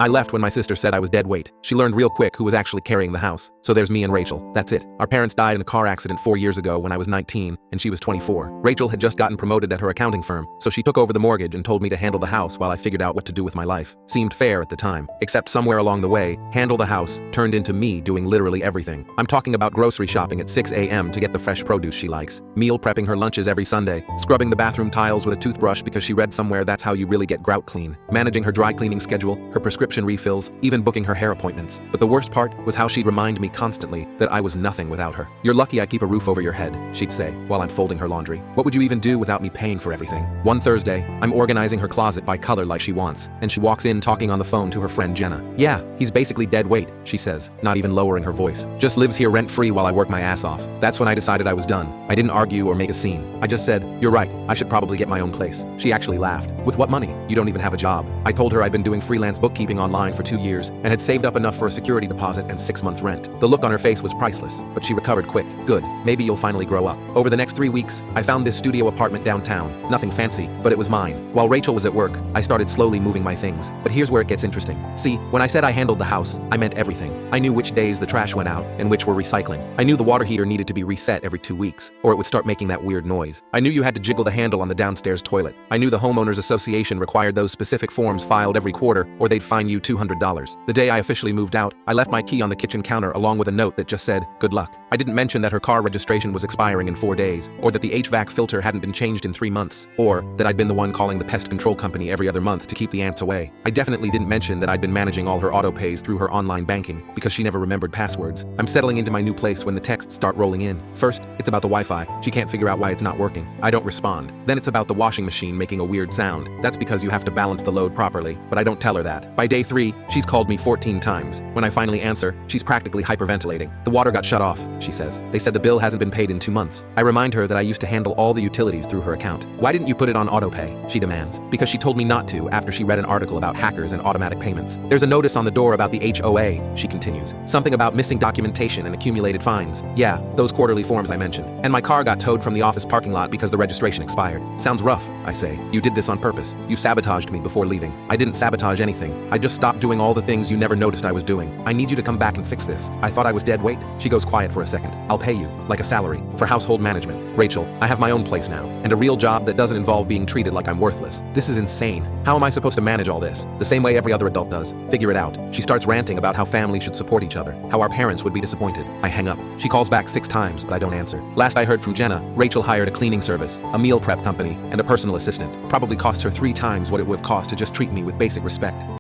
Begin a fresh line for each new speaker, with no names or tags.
I left when my sister said I was dead weight. She learned real quick who was actually carrying the house. So there's me and Rachel. That's it. Our parents died in a car accident 4 years ago when I was 19 and she was 24. Rachel had just gotten promoted at her accounting firm, so she took over the mortgage and told me to handle the house while I figured out what to do with my life. Seemed fair at the time, except somewhere along the way, handle the house turned into me doing literally everything. I'm talking about grocery shopping at 6 a.m. to get the fresh produce she likes, meal prepping her lunches every Sunday, scrubbing the bathroom tiles with a toothbrush because she read somewhere that's how you really get grout clean, managing her dry cleaning schedule, her prescription refills, even booking her hair appointments. But the worst part was how she'd remind me constantly that I was nothing without her. "You're lucky I keep a roof over your head," she'd say while I'm folding her laundry. "What would you even do without me paying for everything?" One Thursday, I'm organizing her closet by color like she wants, and she walks in talking on the phone to her friend Jenna. "Yeah, he's basically dead weight," she says, not even lowering her voice. "Just lives here rent-free while I work my ass off." That's when I decided I was done. I didn't argue or make a scene. I just said, "You're right, I should probably get my own place." She actually laughed. "With what money? You don't even have a job." I told her I'd been doing freelance bookkeeping online for 2 years and had saved up enough for a security deposit and 6 months rent. The look on her face was priceless, but she recovered quick. "Good, maybe you'll finally grow up." Over the next 3 weeks, I found this studio apartment downtown. Nothing fancy, but it was mine. While Rachel was at work, I started slowly moving my things. But here's where it gets interesting. See, when I said I handled the house, I meant everything. I knew which days the trash went out and which were recycling. I knew the water heater needed to be reset every 2 weeks, or it would start making that weird noise. I knew you had to jiggle the handle on the downstairs toilet. I knew the homeowners association required those specific forms filed every quarter, or they'd fine you $200. The day I officially moved out, I left my key on the kitchen counter along with a note that just said, "Good luck." I didn't mention that her car registration was expiring in 4 days, or that the HVAC filter hadn't been changed in 3 months, or that I'd been the one calling the pest control company every other month to keep the ants away. I definitely didn't mention that I'd been managing all her auto pays through her online banking, because she never remembered passwords. I'm settling into my new place when the texts start rolling in. First, it's about the Wi-Fi. She can't figure out why it's not working. I don't respond. Then it's about the washing machine making a weird sound. That's because you have to balance the load properly, but I don't tell her that. By day 3, she's called me 14 times. When I finally answer, she's practically hyperventilating. "The water got shut off," she says. "They said the bill hasn't been paid in 2 months." I remind her that I used to handle all the utilities through her account. "Why didn't you put it on autopay?" she demands. "Because she told me not to after she read an article about hackers and automatic payments. There's a notice on the door about the HOA," she continues. "Something about missing documentation and accumulated fines." "Yeah, those quarterly forms I mentioned. And my car got towed from the office parking lot because the registration expired." "Sounds rough," I say. "You did this on purpose. You sabotaged me before leaving." "I didn't sabotage anything. I just stopped doing all the things you never noticed I was doing. I need you to come back and fix this." "I thought I was dead weight." She goes quiet for a second. "I'll pay you, like a salary, for household management." "Rachel, I have my own place now, and a real job that doesn't involve being treated like I'm worthless. This is insane. How am I supposed to manage all this?" "The same way every other adult does. Figure it out." She starts ranting about how families should support each other, how our parents would be disappointed. I hang up. She calls back 6 times, but I don't answer. Last I heard from Jenna, Rachel hired a cleaning service, a meal prep company, and a personal assistant. Probably cost her 3 times what it would have cost to just treat me with basic respect.